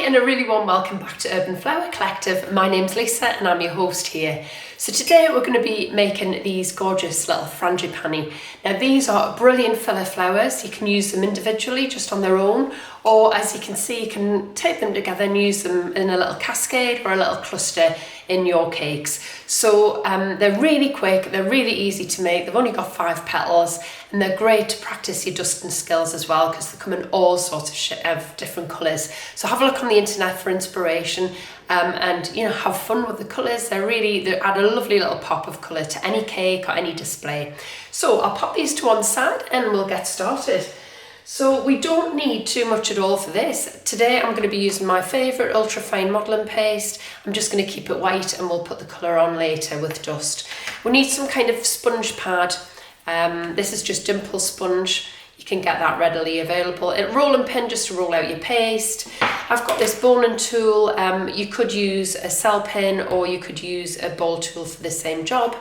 and a really warm welcome back to Urban Flower Collective. My name's Lisa and I'm your host here. So today we're going to be making these gorgeous little frangipani. Now these are brilliant filler flowers. You can use them individually just on their own, or as you can see you can tape them together and use them in a little cascade or a little cluster in your cakes. So they're really quick, they're really easy to make, they've only got 5 petals and they're great to practice your dusting skills as well because they come in all sorts of different colours. So have a look on the internet for inspiration and have fun with the colours. They add a lovely little pop of colour to any cake or any display. So I'll pop these to one side and we'll get started. So we don't need too much at all for this. Today I'm going to be using my favourite ultra fine modelling paste. I'm just going to keep it white and we'll put the colour on later with dust. We need some kind of sponge pad. This is just dimple sponge. You can get that readily available. A rolling pin just to roll out your paste. I've got this boning tool. You could use a cell pin or you could use a ball tool for the same job,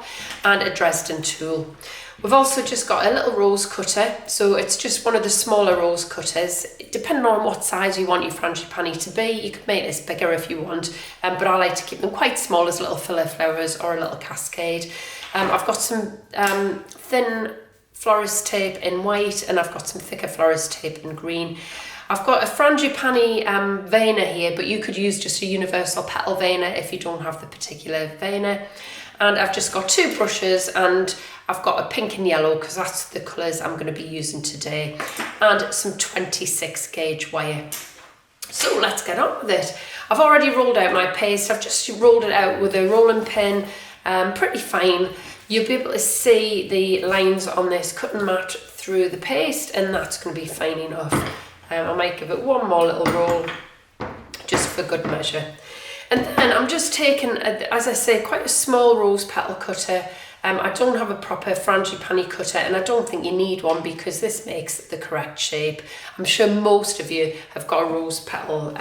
and a Dresden tool. We've also just got a little rose cutter, so it's just one of the smaller rose cutters. Depending on what size you want your frangipani to be, you could make this bigger if you want, but I like to keep them quite small as little filler flowers or a little cascade. I've got some thin florist tape in white and I've got some thicker florist tape in green. I've got a frangipani veiner here, but you could use just a universal petal veiner if you don't have the particular veiner. And I've just got 2 brushes and I've got a pink and yellow because that's the colours I'm going to be using today, and some 26 gauge wire. So let's get on with it. I've already rolled out my paste. I've just rolled it out with a rolling pin, pretty fine. You'll be able to see the lines on this cutting mat through the paste, and that's going to be fine enough. I might give it one more little roll just for good measure. And then I'm just taking, as I say, quite a small rose petal cutter. I don't have a proper frangipani cutter and I don't think you need one because this makes the correct shape. I'm sure most of you have got a rose petal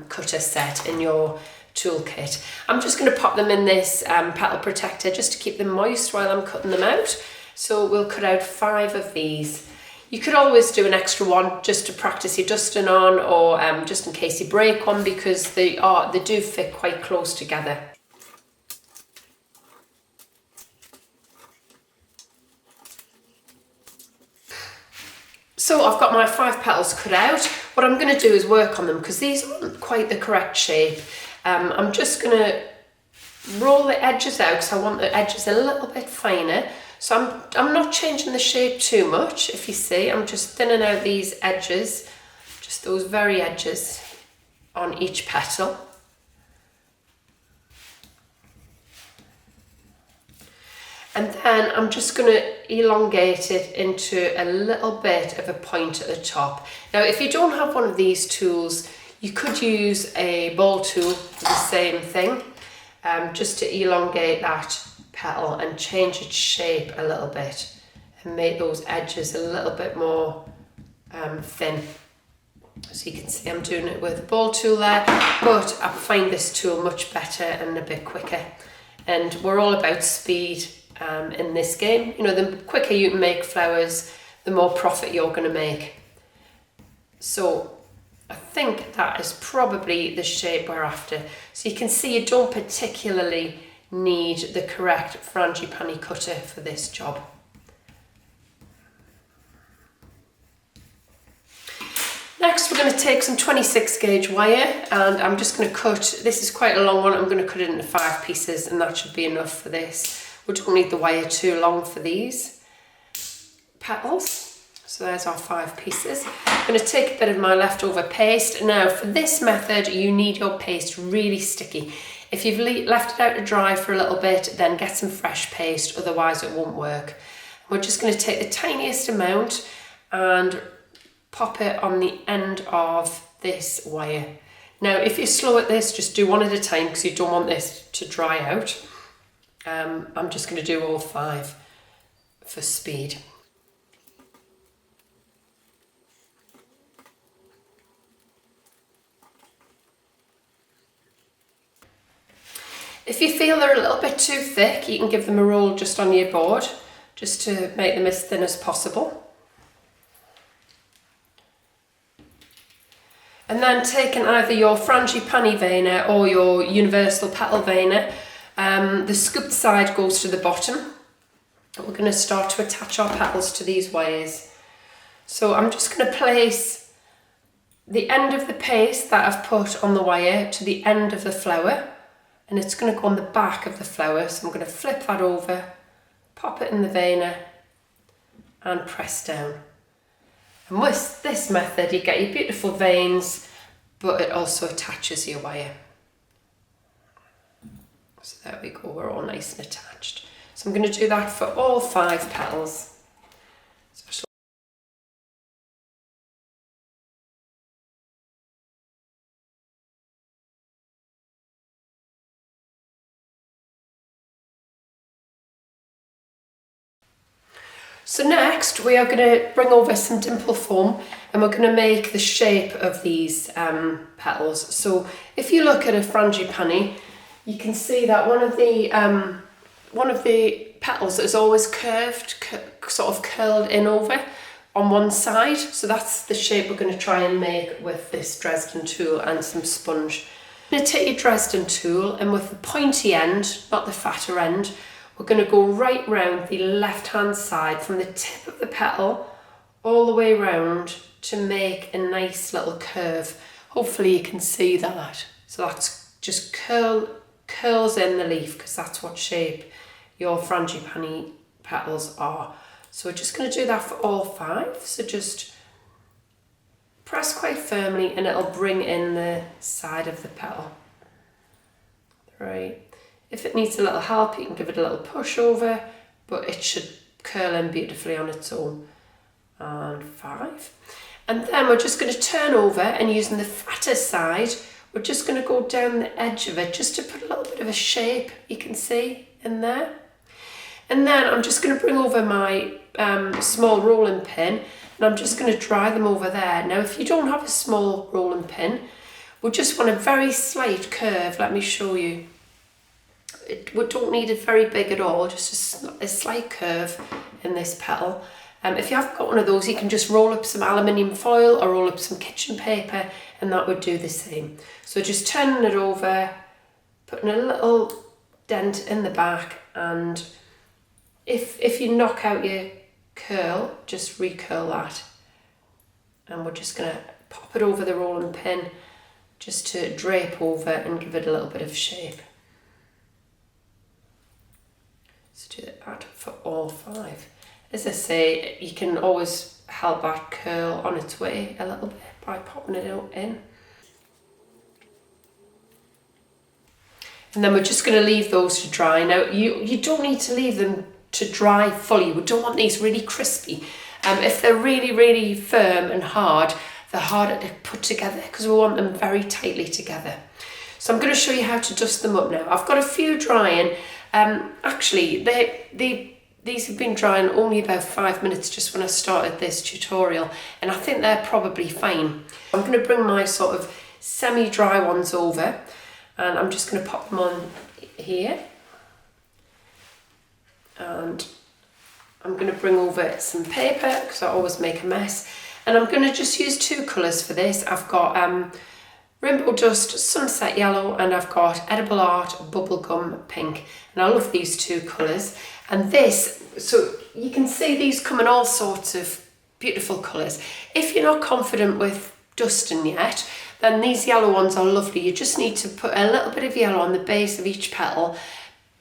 cutter set in your toolkit. I'm just going to pop them in this petal protector just to keep them moist while I'm cutting them out. So we'll cut out 5 of these. You could always do an extra one just to practice your dusting on, or just in case you break one, because they do fit quite close together. So I've got my 5 petals cut out. What I'm going to do is work on them because these aren't quite the correct shape. I'm just going to roll the edges out because I want the edges a little bit finer. So I'm not changing the shape too much. If you see, I'm just thinning out these edges, just those very edges on each petal. And then I'm just going to elongate it into a little bit of a point at the top. Now, if you don't have one of these tools, you could use a ball tool for the same thing, just to elongate that petal and change its shape a little bit and make those edges a little bit more thin. So you can see I'm doing it with a ball tool there, but I find this tool much better and a bit quicker. And we're all about speed in this game. The quicker you can make flowers, the more profit you're going to make. So I think that is probably the shape we're after. So you can see you don't particularly need the correct frangipani cutter for this job. Next we're going to take some 26 gauge wire and I'm just going to cut, this is quite a long one, I'm going to cut it into 5 pieces and that should be enough for this. We don't need the wire too long for these petals. So there's our 5 pieces. I'm going to take a bit of my leftover paste. Now for this method you need your paste really sticky. If you've left it out to dry for a little bit, then get some fresh paste, otherwise it won't work. We're just going to take the tiniest amount and pop it on the end of this wire. Now if you're slow at this, just do one at a time because you don't want this to dry out. I'm just going to do all 5 for speed. If you feel they're a little bit too thick, you can give them a roll just on your board, just to make them as thin as possible. And then taking either your Frangipani veiner or your universal petal veiner, the scooped side goes to the bottom. We're going to start to attach our petals to these wires. So I'm just going to place the end of the paste that I've put on the wire to the end of the flower, and it's going to go on the back of the flower. So I'm going to flip that over, pop it in the veiner and press down. And with this method you get your beautiful veins, but it also attaches your wire. So there we go, we're all nice and attached. So I'm going to do that for all 5 petals. So next we are going to bring over some dimple foam, and we're going to make the shape of these petals. So if you look at a frangipani, you can see that one of the petals is always curved, sort of curled in over on one side. So that's the shape we're going to try and make with this Dresden tool and some sponge. You're going to take your Dresden tool, and with the pointy end, not the fatter end, we're going to go right round the left hand side from the tip of the petal all the way round to make a nice little curve. Hopefully you can see that. So that's just curls in the leaf, because that's what shape your Frangipani petals are. So we're just going to do that for all 5. So just press quite firmly and it'll bring in the side of the petal. Right. If it needs a little help, you can give it a little push over, but it should curl in beautifully on its own. And 5. And then we're just going to turn over, and using the fatter side, we're just going to go down the edge of it just to put a little bit of a shape, you can see in there. And then I'm just going to bring over my small rolling pin, and I'm just going to dry them over there. Now if you don't have a small rolling pin, we just want a very slight curve. Let me show you. We don't need it very big at all, just a slight curve in this petal. If you haven't got one of those, you can just roll up some aluminium foil or roll up some kitchen paper, and that would do the same. So just turning it over, putting a little dent in the back, and if you knock out your curl, just recurl that. And we're just going to pop it over the rolling pin just to drape over and give it a little bit of shape. So do that for all 5. As I say, you can always help that curl on its way a little bit by popping it in. And then we're just going to leave those to dry. Now you don't need to leave them to dry fully. We don't want these really crispy. If they're really, really firm and hard, they're harder to put together because we want them very tightly together. So I'm going to show you how to dust them up now. I've got a few drying. Actually, these have been drying only about 5 minutes just when I started this tutorial, and I think they're probably fine. I'm going to bring my sort of semi-dry ones over, and I'm just going to pop them on here. And I'm going to bring over some paper because I always make a mess, and I'm going to just use 2 colours for this. I've got Rainbow Dust Sunset Yellow, and I've got Edible Art Bubblegum Pink, and I love these 2 colours. And this, so you can see these come in all sorts of beautiful colours. If you're not confident with dusting yet, then these yellow ones are lovely. You just need to put a little bit of yellow on the base of each petal.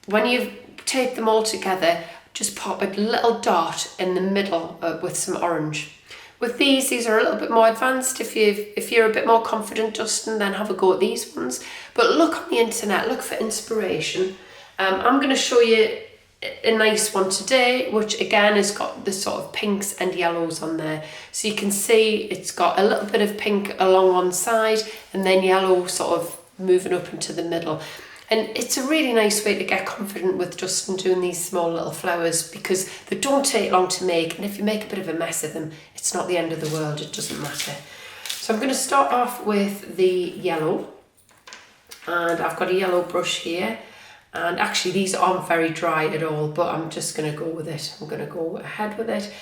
When you've taped them all together, just pop a little dot in the middle with some orange. With these are a little bit more advanced. If you're a bit more confident dusting, then have a go at these ones. But look on the internet, look for inspiration. I'm going to show you a nice one today, which again has got the sort of pinks and yellows on there. So you can see it's got a little bit of pink along one side and then yellow sort of moving up into the middle. And it's a really nice way to get confident with dusting, doing these small little flowers, because they don't take long to make, and if you make a bit of a mess of them, it's not the end of the world, it doesn't matter. So I'm going to start off with the yellow, and I've got a yellow brush here, and actually these aren't very dry at all, but I'm just going to go with it. I'm going to go ahead with it,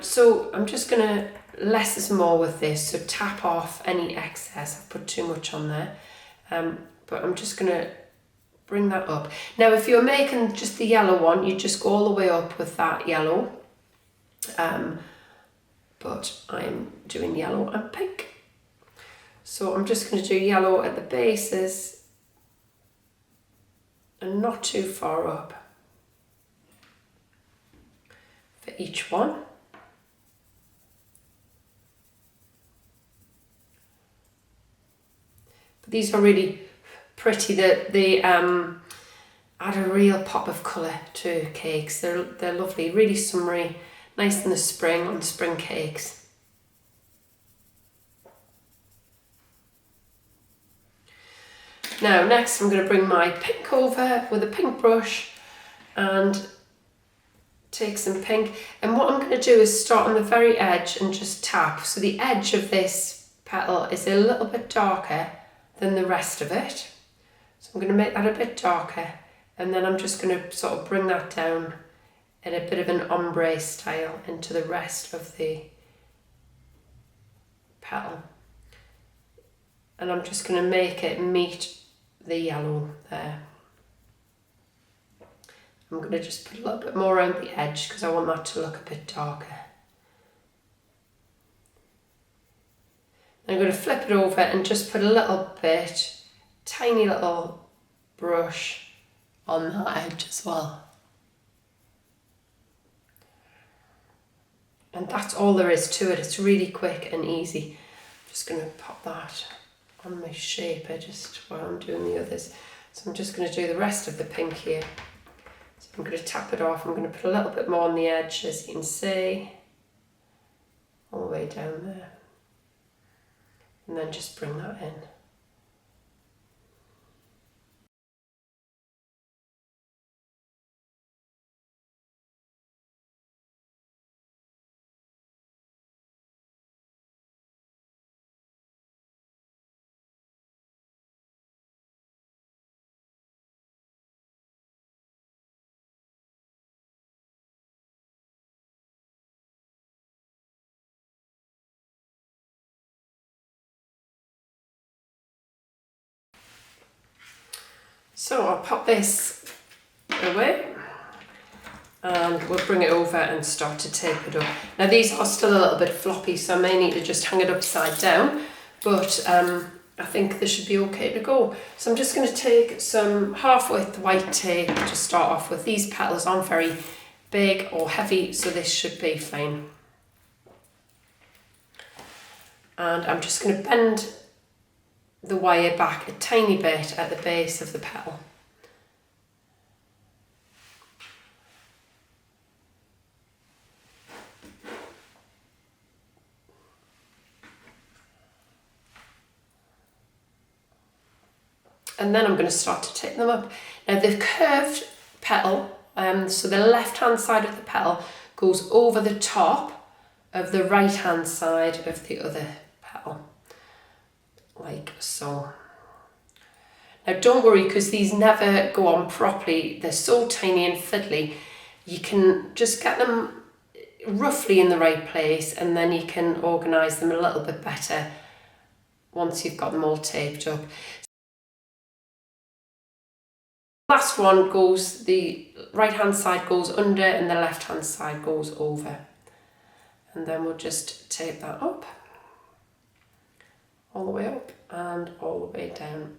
So I'm just going to less is more with this, so tap off any excess. I've put too much on there, but I'm just going to bring that up. Now if you're making just the yellow one, you just go all the way up with that yellow, but I'm doing yellow and pink. So I'm just going to do yellow at the bases and not too far up for each one. But these are really pretty, that they add a real pop of colour to cakes. They're lovely, really summery, nice in the spring on spring cakes. Now next I'm going to bring my pink over with a pink brush and take some pink, and what I'm going to do is start on the very edge and just tap. So the edge of this petal is a little bit darker than the rest of it. So I'm going to make that a bit darker, and then I'm just going to sort of bring that down in a bit of an ombre style into the rest of the petal. And I'm just going to make it meet the yellow there. I'm going to just put a little bit more around the edge because I want that to look a bit darker. I'm going to flip it over and just put a little bit, tiny little brush on that edge as well. And that's all there is to it. It's really quick and easy. I'm just going to pop that on my shaper just while I'm doing the others. So I'm just going to do the rest of the pink here. So I'm going to tap it off. I'm going to put a little bit more on the edge, as you can see, all the way down there, and then just bring that in. So I'll pop this away and we'll bring it over and start to tape it up. Now these are still a little bit floppy, so I may need to just hang it upside down, but I think this should be okay to go. So I'm just going to take some half-width white tape to start off with. These petals aren't very big or heavy, so this should be fine. And I'm just going to bend the wire back a tiny bit at the base of the petal. And then I'm going to start to tape them up. Now the curved petal, so the left hand side of the petal goes over the top of the right hand side of the other petal, like so. Now don't worry, because these never go on properly. They're so tiny and fiddly. You can just get them roughly in the right place, and then you can organise them a little bit better once you've got them all taped up. Last one goes, the right hand side goes under and the left hand side goes over, and then we'll just tape that up all the way up and all the way down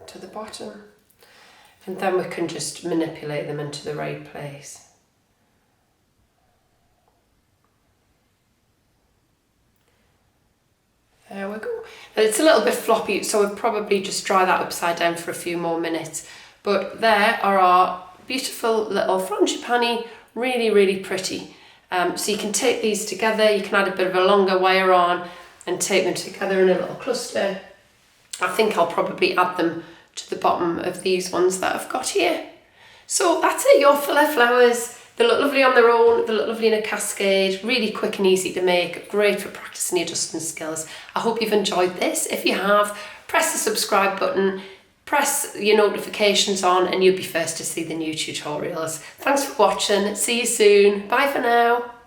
to the bottom, and then we can just manipulate them into the right place. There we go. Now it's a little bit floppy, so we'll probably just dry that upside down for a few more minutes. But there are our beautiful little frangipani, really, really pretty. So you can tape these together, you can add a bit of a longer wire on and tape them together in a little cluster. I think I'll probably add them to the bottom of these ones that I've got here. So that's it, your filler flowers. They look lovely on their own, they look lovely in a cascade, really quick and easy to make, great for practicing your dusting skills. I hope you've enjoyed this. If you have, press the subscribe button, press your notifications on and you'll be first to see the new tutorials. Thanks for watching, see you soon, bye for now.